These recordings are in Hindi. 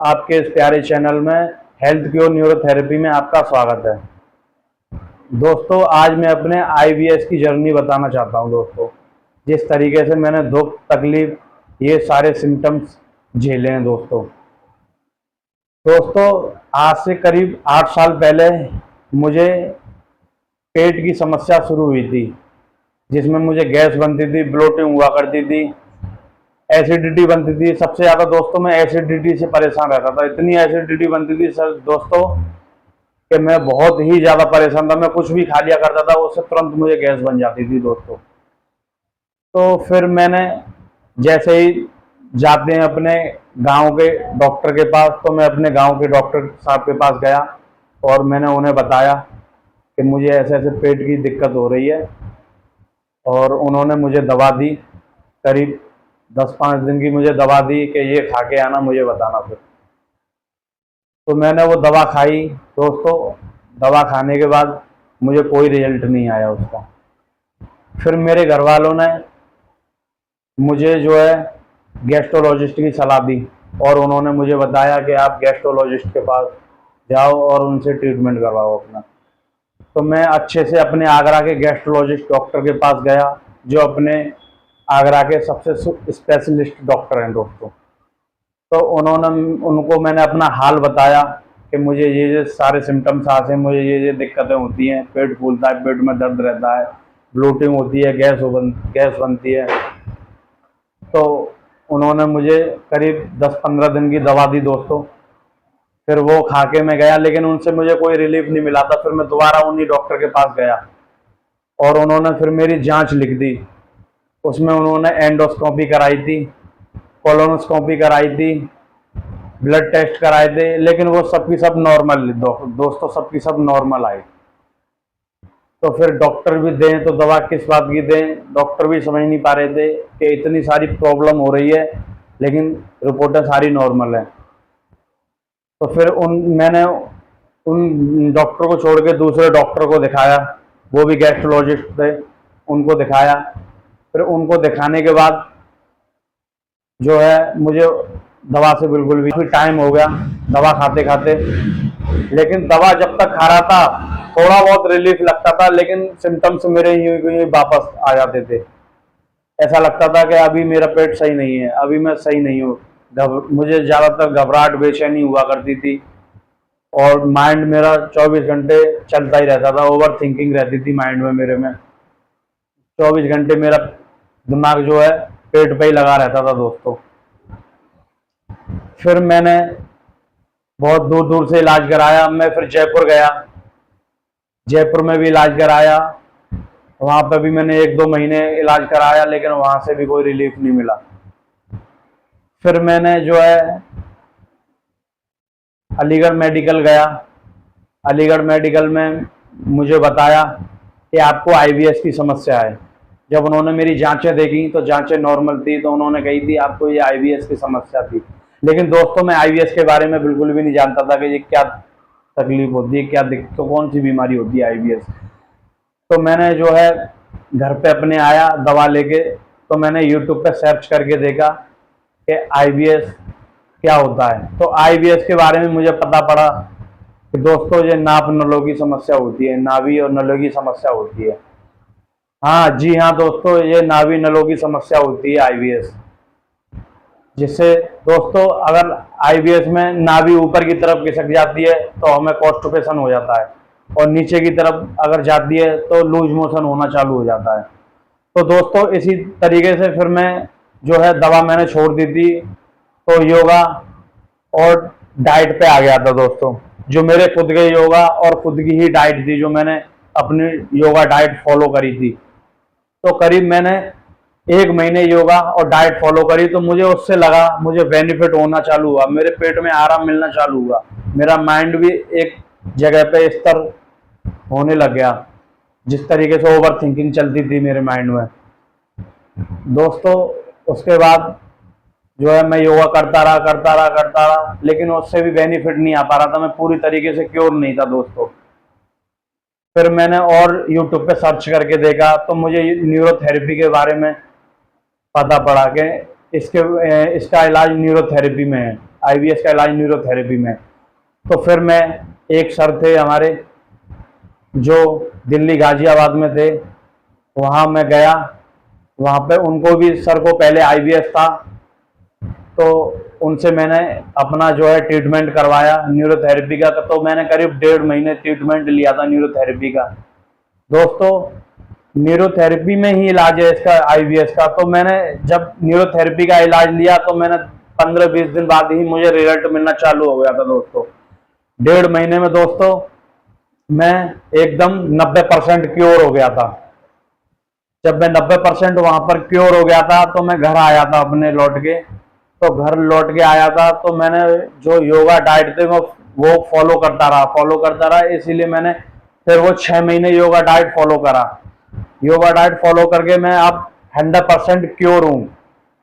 आपके इस प्यारे चैनल में हेल्थ क्योर न्यूरोथेरेपी में आपका स्वागत है। दोस्तों, आज मैं अपने आईवीएस की जर्नी बताना चाहता हूं। दोस्तों, जिस तरीके से मैंने दुख तकलीफ ये सारे सिम्टम्स झेले हैं। दोस्तों, आज से करीब 8 साल पहले मुझे पेट की समस्या शुरू हुई थी, जिसमें मुझे गैस बनती थी, ब्लोटिंग हुआ करती थी, एसिडिटी बनती थी। सबसे ज़्यादा दोस्तों मैं एसिडिटी से परेशान रहता था। इतनी एसिडिटी बनती थी सर दोस्तों कि मैं बहुत ही ज़्यादा परेशान था। मैं कुछ भी खा लिया करता था, उससे तुरंत मुझे गैस बन जाती थी दोस्तों। तो फिर मैंने जैसे ही जाते हैं अपने गांव के डॉक्टर के पास, तो मैं अपने गांव के डॉक्टर साहब के पास गया और मैंने उन्हें बताया कि मुझे ऐसे ऐसे पेट की दिक्कत हो रही है, और उन्होंने मुझे दवा दी। करीब 10-5 दिन की मुझे दवा दी कि ये खा के आना, मुझे बताना। फिर तो मैंने वो दवा खाई दोस्तों। दवा खाने के बाद मुझे कोई रिजल्ट नहीं आया उसका। फिर मेरे घर वालों ने मुझे जो है गैस्ट्रोलॉजिस्ट की सलाह दी, और उन्होंने मुझे बताया कि आप गैस्ट्रोलॉजिस्ट के पास जाओ और उनसे ट्रीटमेंट करवाओ अपना। तो मैं अच्छे से अपने आगरा के गैस्ट्रोलॉजिस्ट डॉक्टर के पास गया, जो अपने आगरा के सबसे स्पेशलिस्ट डॉक्टर हैं दोस्तों। तो उनको मैंने अपना हाल बताया कि मुझे ये सारे सिम्टम्स आते हैं, मुझे ये दिक्कतें होती हैं, पेट फूलता है, पेट में दर्द रहता है, ब्लोटिंग होती है, गैस बनती है। तो उन्होंने मुझे करीब 10-15 दिन की दवा दी दोस्तों। फिर वो खा के मैं गया, लेकिन उनसे मुझे कोई रिलीफ नहीं मिला था। फिर मैं दोबारा उन्हीं डॉक्टर के पास गया, और उन्होंने फिर मेरी जांच लिख दी। उसमें उन्होंने एंडोस्कोपी कराई थी, कोलोनोस्कोपी कराई थी, ब्लड टेस्ट कराए थे, लेकिन वो सबकी सब नॉर्मल दोस्तों, सबकी सब नॉर्मल आई। तो फिर डॉक्टर भी दें तो दवा किस बात की दें, डॉक्टर भी समझ नहीं पा रहे थे कि इतनी सारी प्रॉब्लम हो रही है, लेकिन रिपोर्टें सारी नॉर्मल है। तो फिर मैंने उन डॉक्टर को छोड़ के दूसरे डॉक्टर को दिखाया, वो भी गैस्ट्रोलॉजिस्ट थे, उनको दिखाया। फिर उनको दिखाने के बाद जो है मुझे दवा से बिल्कुल भी टाइम हो गया दवा खाते खाते, लेकिन दवा जब तक खा रहा था थोड़ा बहुत रिलीफ लगता था, लेकिन सिम्टम्स मेरे ही वापस आ जाते थे। ऐसा लगता था कि अभी मेरा पेट सही नहीं है, अभी मैं सही नहीं हूँ। मुझे ज़्यादातर घबराहट, बेचैनी हुआ करती थी, और माइंड मेरा 24 घंटे चलता ही रहता था। ओवर थिंकिंग रहती थी माइंड में मेरे में। 24 घंटे मेरा दिमाग जो है पेट पे ही लगा रहता था दोस्तों। फिर मैंने बहुत दूर दूर से इलाज कराया। मैं फिर जयपुर गया, जयपुर में भी इलाज कराया। वहाँ पे भी मैंने 1-2 महीने इलाज कराया, लेकिन वहाँ से भी कोई रिलीफ नहीं मिला। फिर मैंने जो है अलीगढ़ मेडिकल गया। अलीगढ़ मेडिकल में मुझे बताया कि आपको आईवीएस की समस्या है। जब उन्होंने मेरी जांचें देखी तो जांचें नॉर्मल थी, तो उन्होंने कही थी आपको ये आईवीएस की समस्या थी। लेकिन दोस्तों, मैं आईवीएस के बारे में बिल्कुल भी नहीं जानता था कि ये क्या तकलीफ होती है, क्या दिक्कत, तो कौन सी बीमारी होती है आईवीएस। तो मैंने जो है घर पे अपने आया दवा लेके, तो मैंने यूट्यूब पे सर्च करके देखा कि आईवीएस क्या होता है। तो आईवीएस के बारे में मुझे पता पड़ा कि दोस्तों ये नाभ नलों की समस्या होती है, नाभि और नलों की समस्या होती है। हाँ जी हाँ दोस्तों, ये नाभि नलों की समस्या होती है आईवीएस। जिससे दोस्तों अगर आईवीएस में नाभि ऊपर की तरफ खिसक जाती है तो हमें कॉन्स्टिपेशन हो जाता है, और नीचे की तरफ अगर जाती है तो लूज मोशन होना चालू हो जाता है। तो दोस्तों इसी तरीके से फिर मैं जो है दवा मैंने छोड़ दी थी, तो योगा और डाइट पे आ गया था दोस्तों। जो मेरे खुद के योगा और खुद की ही डाइट थी, जो मैंने अपनी योगा डाइट फॉलो करी थी। तो करीब मैंने 1 महीने योगा और डाइट फॉलो करी, तो मुझे उससे लगा मुझे बेनिफिट होना चालू हुआ, मेरे पेट में आराम मिलना चालू हुआ, मेरा माइंड भी एक जगह पे स्थिर होने लग गया। जिस तरीके से ओवर थिंकिंग चलती थी मेरे माइंड में दोस्तों, उसके बाद जो है मैं योगा करता रहा, लेकिन उससे भी बेनिफिट नहीं आ पा रहा था। मैं पूरी तरीके से क्योर नहीं था दोस्तों। फिर मैंने और यूट्यूब पे सर्च करके देखा, तो मुझे न्यूरोथेरेपी के बारे में पता पड़ा कि इसका इलाज न्यूरोथेरेपी में है। आईवीएस का इलाज न्यूरोथेरेपी में। तो फिर मैं, एक सर थे हमारे जो दिल्ली गाजियाबाद में थे, वहाँ मैं गया। वहाँ पे उनको भी, सर को पहले आईवीएस था, तो उनसे मैंने अपना जो है ट्रीटमेंट करवाया न्यूरोथेरेपी का। तो मैंने करीब 1.5 महीने ट्रीटमेंट लिया था न्यूरोथेरेपी का। दोस्तों, न्यूरोथेरेपी में ही इलाज है इसका, आईवीएस का। तो मैंने जब न्यूरोथेरेपी का इलाज लिया तो मैंने 15-20 दिन बाद ही मुझे रिजल्ट मिलना चालू हो गया था दोस्तों। 1.5 महीने में दोस्तों मैं एकदम 90% क्योर हो गया था। जब मैं 90% वहां पर क्योर हो गया था तो मैं घर आया था अपने लौट के। तो घर लौट के आया था तो मैंने जो योगा डाइट थे वो फॉलो करता रहा। इसीलिए मैंने फिर वो 6 महीने योगा डाइट फॉलो करा। योगा डाइट फॉलो करके मैं अब 100% क्योर हूँ।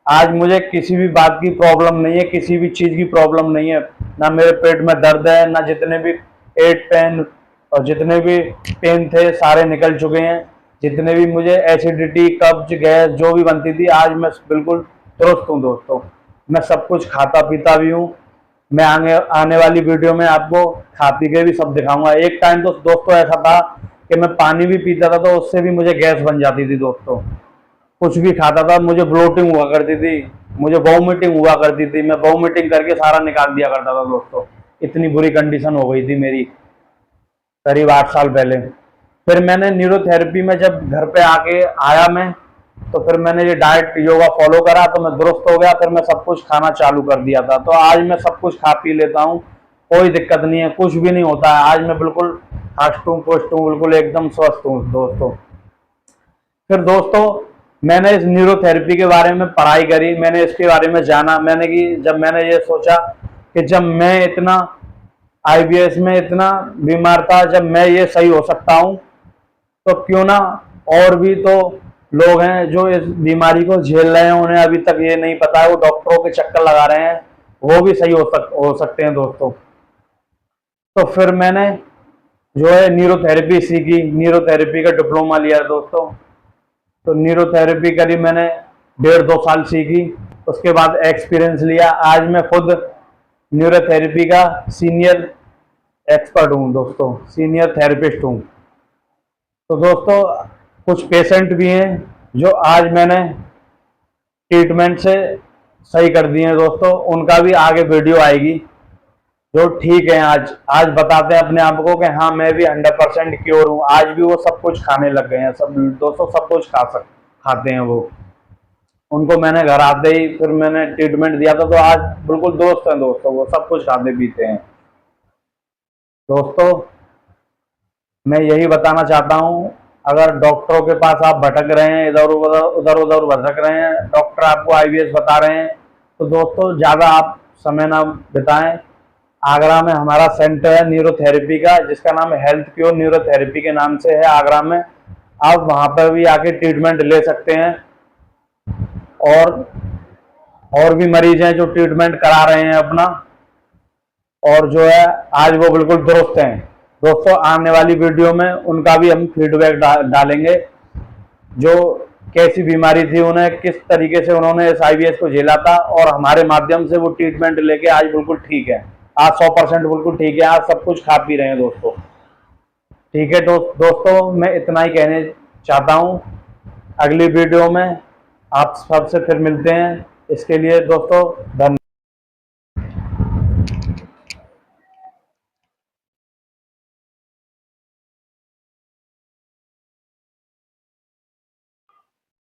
आज मुझे किसी भी बात की प्रॉब्लम नहीं है, किसी भी चीज की प्रॉब्लम नहीं है। ना मेरे पेट में दर्द है, ना जितने भी पेट पेन और जितने भी पेन थे सारे निकल चुके हैं। जितने भी मुझे एसिडिटी, कब्ज, गैस जो भी बनती थी, आज मैं बिल्कुल दुरुस्त हूँ दोस्तों। मैं सब कुछ खाता पीता भी हूँ। मैं आने वाली वीडियो में आपको खा पी के भी सब दिखाऊंगा। एक टाइम तो दोस्तों ऐसा था कि मैं पानी भी पीता था तो उससे भी मुझे गैस बन जाती थी दोस्तों। कुछ भी खाता था मुझे ब्लोटिंग हुआ करती थी, मुझे वॉमिटिंग हुआ करती थी। मैं वॉमिटिंग करके सारा निकाल दिया करता था दोस्तों। इतनी बुरी कंडीशन हो गई थी मेरी करीब 8 साल पहले। फिर मैंने न्यूरोथेरेपी में जब घर पे आके आया मैं, तो फिर मैंने ये डाइट योगा फॉलो करा तो मैं दुरुस्त हो गया। फिर मैं सब कुछ खाना चालू कर दिया था, तो आज मैं सब कुछ खा पी लेता हूँ, कोई दिक्कत नहीं है, कुछ भी नहीं होता है। आज मैं बिल्कुल हष्ट हूँ, पुष्ट हूँ, बिल्कुल एकदम स्वस्थ हूँ दोस्तों। फिर दोस्तों मैंने इस न्यूरोथेरेपी के बारे में पढ़ाई करी, मैंने इसके बारे में जाना। जब मैंने ये सोचा कि जब मैं इतना आईबीएस में इतना बीमार था, जब मैं ये सही हो सकता हूँ, तो क्यों ना और भी तो लोग हैं जो इस बीमारी को झेल रहे हैं, उन्हें अभी तक ये नहीं पता है, वो डॉक्टरों के चक्कर लगा रहे हैं, वो भी सही हो सकते हैं दोस्तों। तो फिर मैंने जो है न्यूरोथेरेपी सीखी, न्यूरोथेरेपी का डिप्लोमा लिया दोस्तों। तो न्यूरोथेरेपी करीब मैंने 1.5-2 साल सीखी। उसके बाद एक्सपीरियंस लिया। आज मैं खुद न्यूरोथेरेपी का सीनियर एक्सपर्ट हूँ दोस्तों, सीनियर थेरेपिस्ट हूँ। तो दोस्तों कुछ पेशेंट भी हैं जो आज मैंने ट्रीटमेंट से सही कर दिए हैं दोस्तों, उनका भी आगे वीडियो आएगी। जो ठीक है, आज बताते हैं अपने आप को कि हाँ मैं भी 100% क्योर हूँ। आज भी वो सब कुछ खाने लग गए हैं, सब दोस्तों सब कुछ खाते हैं वो। उनको मैंने घर आते ही फिर मैंने ट्रीटमेंट दिया था, तो आज बिल्कुल दोस्त हैं दोस्तों, वो सब कुछ खाते पीते हैं दोस्तों। मैं यही बताना चाहता हूँ, अगर डॉक्टरों के पास आप भटक रहे हैं, इधर उधर भटक रहे हैं, डॉक्टर आपको आईवीएस बता रहे हैं, तो दोस्तों ज़्यादा आप समय ना बिताएं। आगरा में हमारा सेंटर है न्यूरोथेरेपी का, जिसका नाम हेल्थ क्योर न्यूरोथेरेपी के नाम से है आगरा में। आप वहाँ पर भी आके ट्रीटमेंट ले सकते हैं। और भी मरीज हैं जो ट्रीटमेंट करा रहे हैं अपना, और जो है आज वो बिल्कुल दुरुस्त हैं दोस्तों। आने वाली वीडियो में उनका भी हम फीडबैक डालेंगे, जो कैसी बीमारी थी, उन्हें किस तरीके से उन्होंने इस आईवीएस को झेला था, और हमारे माध्यम से वो ट्रीटमेंट लेके आज बिल्कुल ठीक है। आज 100% बिल्कुल ठीक है, आज सब कुछ खा पी रहे हैं दोस्तों। ठीक है दोस्तों, मैं इतना ही कहने चाहता हूँ। अगली वीडियो में आप सबसे फिर मिलते हैं। इसके लिए दोस्तों धन्यवाद।